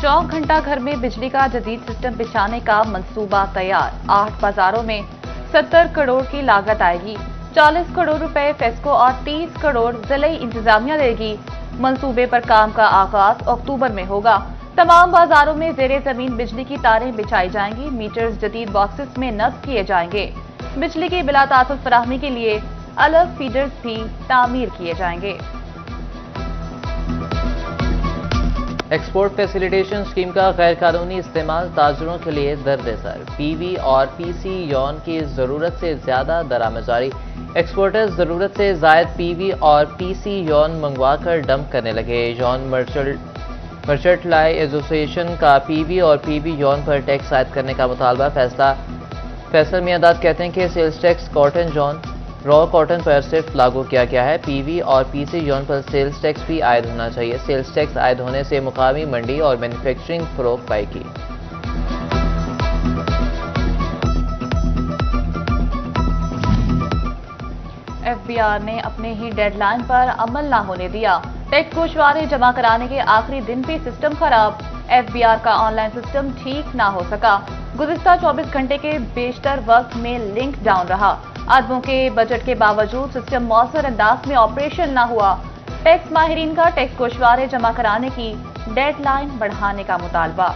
24 घंटा घर में बिजली का जदीद सिस्टम बिछाने का मंसूबा तैयार। 8 बाजारों में 70 करोड़ की लागत आएगी। 40 करोड़ रुपए फेस्को और 30 करोड़ जिले इंतजामिया देगी। मंसूबे पर काम का आगाज अक्टूबर में होगा। तमाम बाजारों में जेरे जमीन बिजली की तारें बिछाई जाएंगी। मीटर्स जदीद बॉक्सेस में नस्ब किए जाएंगे। बिजली की बिला तासुस फराहमी के लिए अलग फीडर्स भी तामीर किए जाएंगे। एक्सपोर्ट फैसिलिटेशन स्कीम का गैर कानूनी इस्तेमाल ताजरों के लिए दर्द सर। पीवी और पीसी यौन की जरूरत से ज्यादा दरामद जारी। एक्सपोर्टर्स जरूरत से जायद पीवी और पीसी यौन मंगवाकर डंप करने लगे। यौन मर्चेंट लाई एसोसिएशन का पीवी और पीवी यौन पर टैक्स आयद करने का मुतालबा। फैसल मियादाद कहते हैं कि सेल्स टैक्स कॉटन जॉन रॉ कॉटन पर सिर्फ लागू किया गया है। पीवी और पीसी यौन पर सेल्स टैक्स भी आयद होना चाहिए। सेल्स टैक्स आयद होने से मुकामी मंडी और मैन्युफैक्चरिंग फरोग पाएगी। एफबीआर ने अपने ही डेडलाइन पर अमल ना होने दिया। टैक्स गोशवारे जमा कराने के आखिरी दिन भी सिस्टम खराब। एफबीआर का ऑनलाइन सिस्टम ठीक ना हो सका। गुज़िश्ता 24 घंटे के बेशतर वक्त में लिंक डाउन रहा। अरबों के बजट के बावजूद सिस्टम मौसर अंदाज में ऑपरेशन ना हुआ। टैक्स माहिरीन का टैक्स गोशवारे जमा कराने की डेडलाइन बढ़ाने का मुतालबा।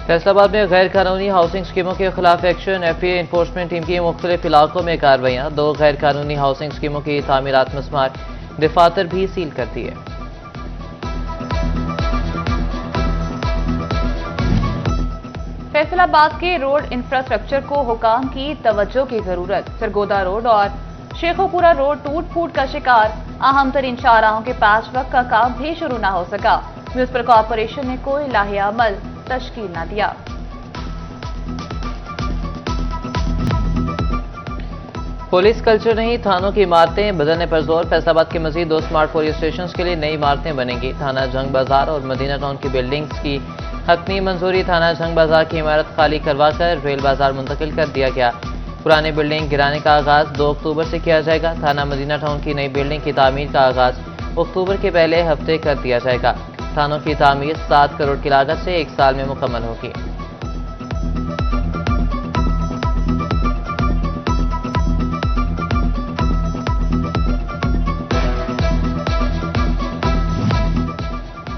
फैसलाबाद में गैर कानूनी हाउसिंग स्कीमों के खिलाफ एक्शन। एफए इन्फोर्समेंट टीम की मुख्तलिफ इलाकों में कार्रवाइयां। 2 गैर कानूनी हाउसिंग स्कीमों की तामीरात मस्मार दफातर भी सील कर दिए। फैसलाबाद के रोड इंफ्रास्ट्रक्चर को हुकाम की तवज्जो की जरूरत। सरगोदा रोड और शेखोपुरा रोड टूट फूट का शिकार। अहम तरीन शाहराहों के पैच वर्क का काम भी शुरू न हो सका। म्यूनिसिपल कॉरपोरेशन ने कोई लाहिया अमल तश्कील न दिया। पुलिस कल्चर नहीं, थानों की इमारतें बदलने पर जोर। फैसलाबाद के मजीद 2 स्मार्ट पुलिस स्टेशन के लिए नई इमारतें बनेंगी। थाना जंग बाजार और मदीना टाउन की बिल्डिंग्स की हतमी मंजूरी। थाना जंग बाजार की इमारत खाली करवाकर रेल बाजार मुंतकिल कर दिया गया। पुरानी बिल्डिंग गिराने का आगाज 2 अक्टूबर से किया जाएगा। थाना मदीना टाउन की नई बिल्डिंग की तामीर का आगाज अक्टूबर के पहले हफ्ते कर दिया जाएगा। थानों की तामीर 7 करोड़ की लागत से 1 साल में मुकम्मल होगी।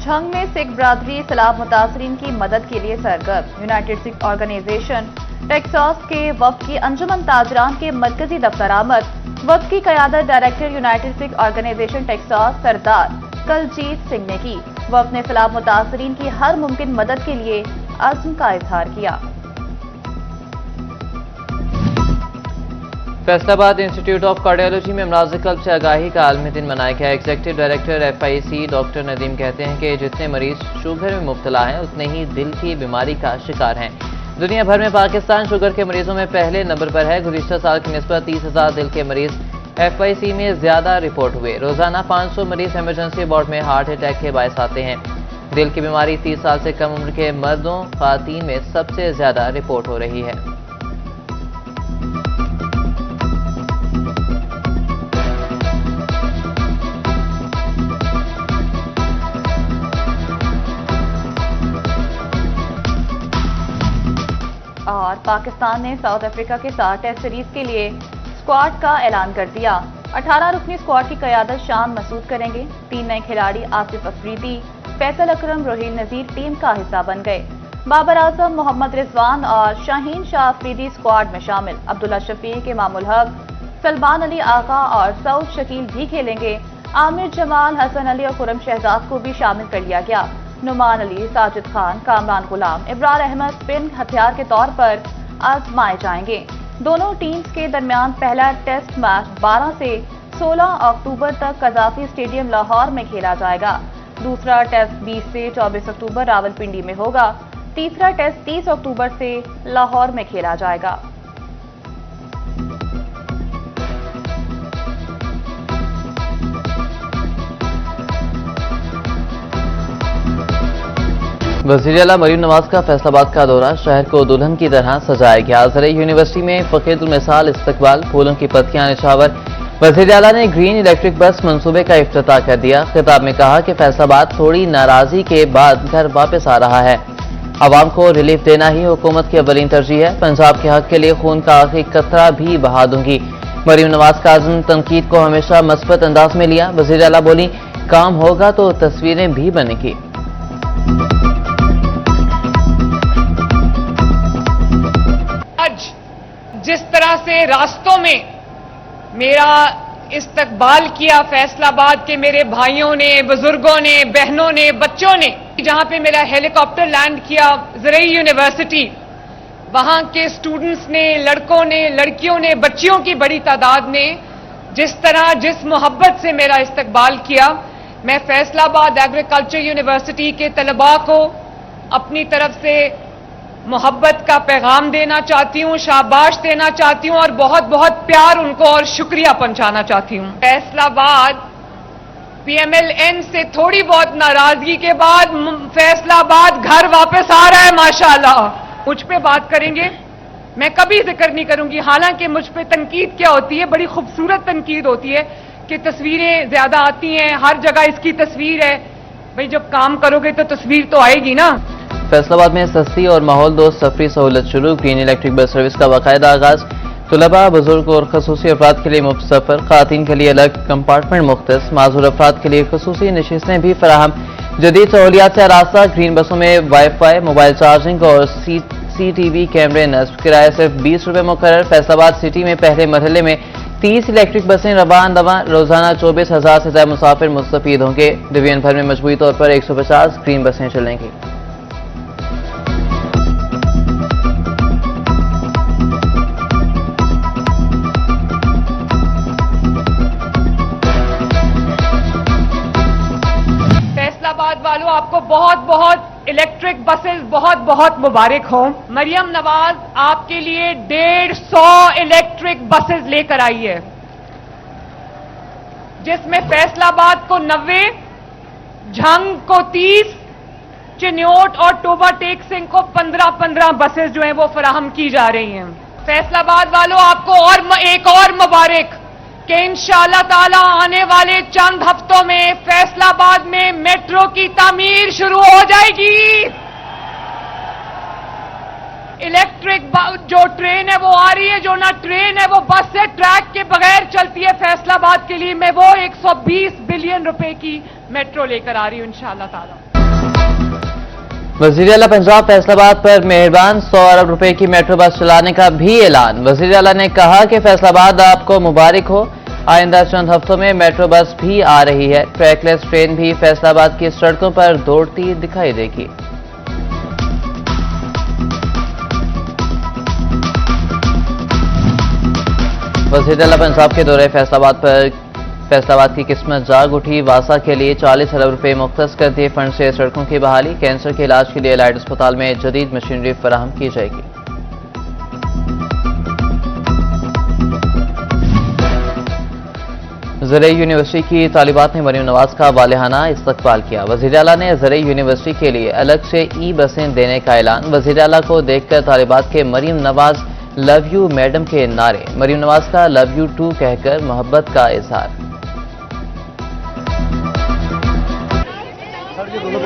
झंग में सिख बरादरी सैलाब मुतासरीन की मदद के लिए सरगर्म। यूनाइटेड सिख ऑर्गेनाइजेशन टेक्सास के वफ्द की अंजुमन ताजरान के मरकजी दफ्तर आमद। वफ्द की क़यादत director united Sikh organisation Texas Sardar Kaljeet Singh ने की। वफ्द ने सैलाब मुतासरीन की हर मुमकिन मदद के लिए अज़्म का इजहार किया। फैसलाबाद इंस्टीट्यूट ऑफ कार्डियोलॉजी में अमराज़ क़ल्ब से आगाही का आलमी दिन मनाया गया। Executive director FIC doctor Nadeem कहते हैं कि जितने मरीज शुगर में मुब्तला हैं उतने ही दिल की बीमारी का शिकार हैं। दुनिया भर में पाकिस्तान शुगर के मरीजों में पहले नंबर पर है। गुज़िश्ता साल की निस्बत 30,000 दिल के मरीज FIC में ज्यादा रिपोर्ट हुए। रोजाना 500 मरीज इमरजेंसी वार्ड में हार्ट अटैक के बायस आते हैं। दिल की बीमारी 30 साल से कम उम्र के मर्दों ख़वातीन में सबसे ज्यादा रिपोर्ट हो रही है। और पाकिस्तान ने साउथ अफ्रीका के साथ टेस्ट सीरीज के लिए स्क्वाड का ऐलान कर दिया। 18 रुकनी स्क्वाड की क़यादत शान मसूद करेंगे। 3 नए खिलाड़ी आसिफ अफरीदी, फैसल अकरम, रोहिल नजीर टीम का हिस्सा बन गए। बाबर आजम, मोहम्मद रिजवान और शाहीन शाह अफरीदी स्क्वाड में शामिल। अब्दुल्ला शफीक, इमामुल हक, सलमान अली आका और सऊद शकील भी खेलेंगे। आमिर जमाल, हसन अली और खुरम शहजाद को भी शामिल कर लिया गया। नुमान अली, साजिद खान, कामरान गुलाम, इब्रार अहमद स्पिन हथियार के तौर पर आजमाए जाएंगे। दोनों टीम्स के दरमियान पहला टेस्ट मैच 12 से 16 अक्टूबर तक कजाफी स्टेडियम लाहौर में खेला जाएगा। दूसरा टेस्ट 20 से 24 अक्टूबर रावलपिंडी में होगा। तीसरा टेस्ट 30 अक्टूबर से लाहौर में खेला जाएगा। वज़ीर आला मरीम नवाज का फैसलाबाद का दौरा। शहर को दुल्हन की तरह सजाया गया। ज़रे यूनिवर्सिटी में फ़कीरुल मिसाल इस्तकबाल, फूलों की पत्तियां निछावर, वज़ीर आला ने ग्रीन इलेक्ट्रिक बस मंसूबे का इफ्तिताह कर दिया। खिताब में कहा कि फैसलाबाद थोड़ी नाराजगी के बाद घर वापस आ रहा है। आवाम को रिलीफ देना ही हुकूमत की अव्वलीन तरजीह है। पंजाब के हक के लिए खून का आखिरी कतरा भी बहा दूंगी। मरीम नवाज का आज़म तनकीद को हमेशा मस्बत अंदाज में लिया। वज़ीर आला बोली, काम होगा तो तस्वीरें भी बनेंगी। आज जिस तरह से रास्तों में मेरा इस्तकबाल किया फैसलाबाद के मेरे भाइयों ने, बुजुर्गों ने, बहनों ने, बच्चों ने, जहां पे मेरा हेलीकॉप्टर लैंड किया ज़रई यूनिवर्सिटी, वहां के स्टूडेंट्स ने, लड़कों ने, लड़कियों ने, बच्चियों की बड़ी तादाद ने जिस तरह, जिस मोहब्बत से मेरा इस्तकबाल किया, मैं फैसलाबाद एग्रीकल्चर यूनिवर्सिटी के तलबा को अपनी तरफ से मोहब्बत का पैगाम देना चाहती हूं, शाबाश देना चाहती हूं और बहुत बहुत प्यार उनको और शुक्रिया पहुंचाना चाहती हूं। फैसलाबाद पीएमएल-एन से थोड़ी बहुत नाराजगी के बाद फैसलाबाद घर वापस आ रहा है माशाल्लाह। मुझ पे बात करेंगे, मैं कभी जिक्र नहीं करूंगी। हालांकि मुझ पे तनकीद क्या होती है, बड़ी खूबसूरत तनकीद होती है कि तस्वीरें ज्यादा आती हैं, हर जगह इसकी तस्वीर है। भाई जब काम करोगे तो तस्वीर तो आएगी ना। फैसलाबाद में सस्ती और माहौल दोस्त सफरी सहूलत शुरू। ग्रीन इलेक्ट्रिक बस सर्विस का बाकायदा आगाज। तुलबा, बुजुर्ग और खसूसी अफराद के लिए मुफ्त सफर। खातीन के लिए अलग कंपार्टमेंट मुख्तस। माजूर अफराद के लिए खसूसी नशिस्तें भी फराहम। जदीद सहूलियात से आरास्ता। ग्रीन बसों में वाईफाई, मोबाइल चार्जिंग और CCTV कैमरे नस्ब। किराया सिर्फ 20 रुपए मुकर्रर। फैसलाबाद सिटी में पहले मरहले में 30 इलेक्ट्रिक बसें रवान दवा। रोजाना 24,000 से ज्यादा मुसाफिर मुस्तफीद होंगे। डिवीजन भर में मजबूरी तौर पर 150 ग्रीन बसें चलेंगी। फैसलाबाद वालों, आपको बहुत बहुत इलेक्ट्रिक बसेस बहुत बहुत मुबारक हो। मरियम नवाज आपके लिए 150 इलेक्ट्रिक बसेस लेकर आई है, जिसमें फैसलाबाद को 90, झंग को 30, चिन्योट और टोबा टेक सिंह को 15-15 बसेस जो हैं वो फराहम की जा रही हैं। फैसलाबाद वालों, आपको और एक और मुबारक कि इंशाअल्लाह ताला आने वाले चंद हफ्तों में फैसलाबाद में मेट्रो की तामीर शुरू हो जाएगी। इलेक्ट्रिक जो ट्रेन है वो आ रही है, जो ना ट्रेन है वो बस से ट्रैक के बगैर चलती है। फैसलाबाद के लिए मैं वो 120 बिलियन रुपए की मेट्रो लेकर आ रही हूं इंशाअल्लाह ताला। वज़ीर आला पंजाब फैसलाबाद पर मेहरबान, 100 अरब रुपए की मेट्रो बस चलाने का भी ऐलान। वज़ीर आला ने कहा कि फैसलाबाद आपको मुबारक हो, आइंदा चंद हफ्तों में मेट्रो बस भी आ रही है। ट्रैकलेस ट्रेन भी फैसलाबाद की सड़कों पर दौड़ती दिखाई देगी। वज़ीर आला पंजाब के दौरे फैसलाबाद की किस्मत जाग उठी। वासा के लिए 40 अरब रुपए मुख्तस कर दिए। फंड से सड़कों की बहाली। कैंसर के इलाज के लिए एलाइड अस्पताल में जदीद मशीनरी फराहम की जाएगी। ज़रई यूनिवर्सिटी की तालिबात ने मरीम नवाज का वालिहाना इस्तकबाल किया। वज़ीर आला ने ज़रई यूनिवर्सिटी के लिए अलग से बसें देने का ऐलान। वज़ीर आला को देखकर तालिबात के Maryam Nawaz love you madam के नारे। मरीम नवाज का लव यू टू कहकर मोहब्बत का इजहार।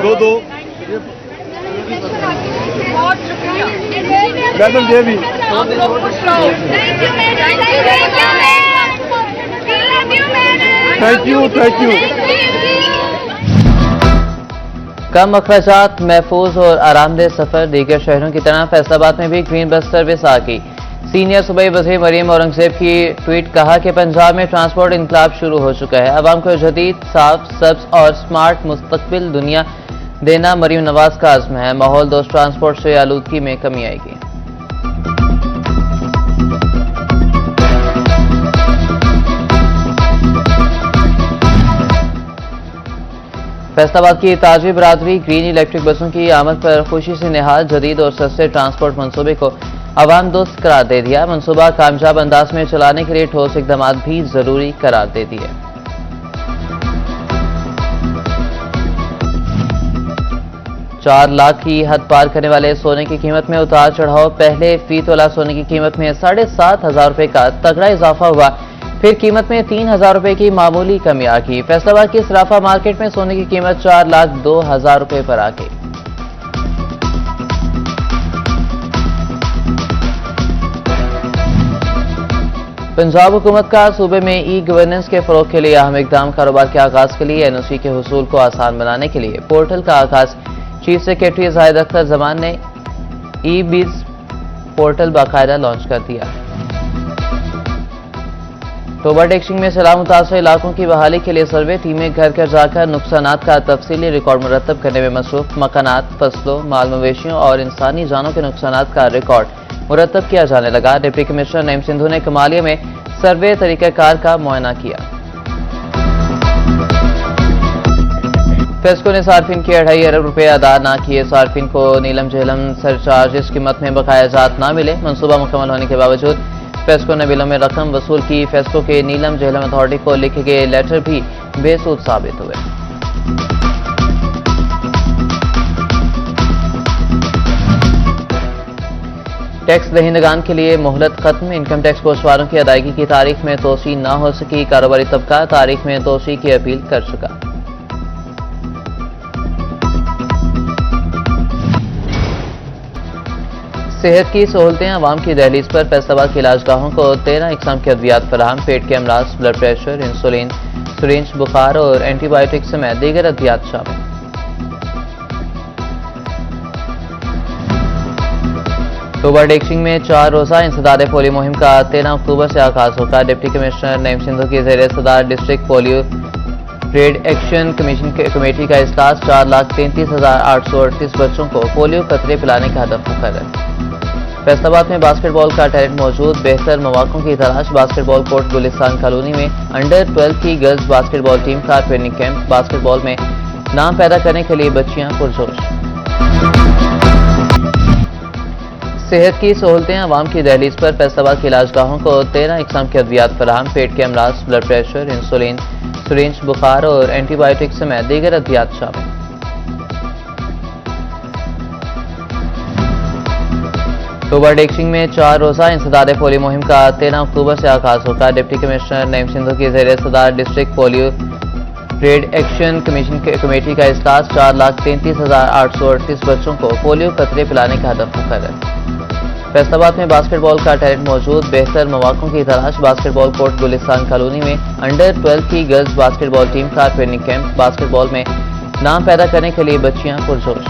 दो बहुत शुक्रिया मैडम जी भी थैंक यू। कम अखराजात, महफूज और आरामदेह सफर। दीगर शहरों की तरह फैसलाबाद में भी ग्रीन बस सर्विस आ गई। सीनियर सूबाई वज़ीर मरीम औरंगजेब की ट्वीट, कहा कि पंजाब में ट्रांसपोर्ट इनकलाब शुरू हो चुका है। अवाम को जदीद, साफ, सब्ज और स्मार्ट मुस्तकबिल दुनिया देना मरीम नवाज का आज़म है। माहौल दोस्त ट्रांसपोर्ट से आलूदगी में कमी आएगी। फैसलाबाद की ताजी बरादरी ग्रीन इलेक्ट्रिक बसों की आमद पर खुशी से निहाल। जदीद और सस्ते ट्रांसपोर्ट मंसूबे को अवाम दोस्त करार दे दिया। मंसूबा कामयाब अंदाज में चलाने के लिए ठोस इकदाम भी जरूरी करार दे दिए। चार लाख की हद पार करने वाले सोने की कीमत में उतार चढ़ाव। पहले फी तोला सोने की कीमत में 7,500 रुपए का तगड़ा इजाफा हुआ। फिर कीमत में 3,000 रुपए की मामूली कमी आ गई। फैसलाबाद की सराफा मार्केट में सोने की कीमत 4,02,000 रुपए पर आ गई। पंजाब हुकूमत का सूबे में ई गवर्नेंस के फरोग के लिए अहम इकदाम। कारोबार के आगाज के लिए एनओसी के हुसूल को आसान बनाने के लिए पोर्टल का आगाज। चीफ सेक्रेटरी जाहिद अख्तर जमान ने ई बीज पोर्टल बाकायदा लॉन्च कर दिया। तोबा टेक्सिंग में सैलाब मुतासर इलाकों की बहाली के लिए सर्वे टीमें घर घर जाकर नुकसानात का तफसीली रिकॉर्ड मुरतब करने में मसरूफ। मकानात, फसलों, माल मवेशियों और इंसानी जानों के नुकसानात का रिकॉर्ड मुरतब किया जाने लगा। डिप्टी कमिश्नर नईम सिंधु ने कमालिया में सर्वे तरीकाकार का मुआयना किया। फेस्को ने सार्फिन के 2.5 अरब रुपए अदा न किए। सार्फिन को नीलम झेलम सरचार्जिस कीमत में बकाया जात न मिले। मंसूबा मुकम्मल होने के बावजूद फेस्को ने बिलों में रकम वसूल की। फेस्को के नीलम झेलम अथॉरिटी को लिखे गए लेटर भी बेसूद साबित हुए। टैक्स दहिंदगान के लिए मोहलत खत्म। इनकम टैक्स गोशवारों की अदायगी की तारीख में तोसी न हो सकी। कारोबारी तबका तारीख में तोसी की अपील कर चुका। सेहत की सहूलतें आवाम की दहलीज पर। फैसलाबाद की इलाजगाहों को 13 इकसाम की अद्वियात फराहम। पेट के अमराज, ब्लड प्रेशर, इंसुलिन, सिरिंज, बुखार और एंटीबायोटिक समेत दीगर अद्वियात शामिल। तोबा टेक्सिंग में 4 रोजा इंसदाद पोलियो मुहिम का 13 अक्टूबर से आगाज होगा। डिप्टी कमिश्नर नईम सिंधु की ज़ेर सदार district polio trade action committee का इजलास। 4,33,838 बच्चों को पोलियो कतरे पिलाने का हदफ मुकर्रर। फैसलाबाद में बास्केटबॉल का टैलेंट मौजूद। बेहतर मौक़ों की तलाश। बास्केटबॉल कोर्ट गुलिस्तान कॉलोनी में अंडर 12 की गर्ल्स बास्केटबॉल टीम का ट्रेनिंग कैंप। बास्केटबॉल में नाम पैदा करने के लिए बच्चियां पुरजोश। सेहत की सहूलतें आवाम की दहलीज पर। फैसलाबाद की इलाजगाहों को 13 इकसाम की अद्वियात फराहम। पेट के अमराज, ब्लड प्रेशर, इंसुलिन, सिरिंज, बुखार और एंटीबायोटिक समेत दीगर अद्वियात शामिल। तोबा टेक्सिंग में 4 रोजा इंसदाद पोलियो मुहिम का 13 अक्टूबर से आगाज होगा। डिप्टी कमिश्नर नईम सिंधु की ज़ेर सदार district polio trade action committee का इजलास। 4,33,838 बच्चों को पोलियो कतरे पिलाने का हदफ मुकर्रर। फैसलाबाद में बास्केटबॉल का टैलेंट मौजूद। बेहतर मौक़ों की तलाश। बास्केटबॉल कोर्ट गुलिस्तान कॉलोनी में अंडर 12 की गर्ल्स बास्केटबॉल टीम का ट्रेनिंग कैंप। बास्केटबॉल में नाम पैदा करने के लिए बच्चियां पुरजोश।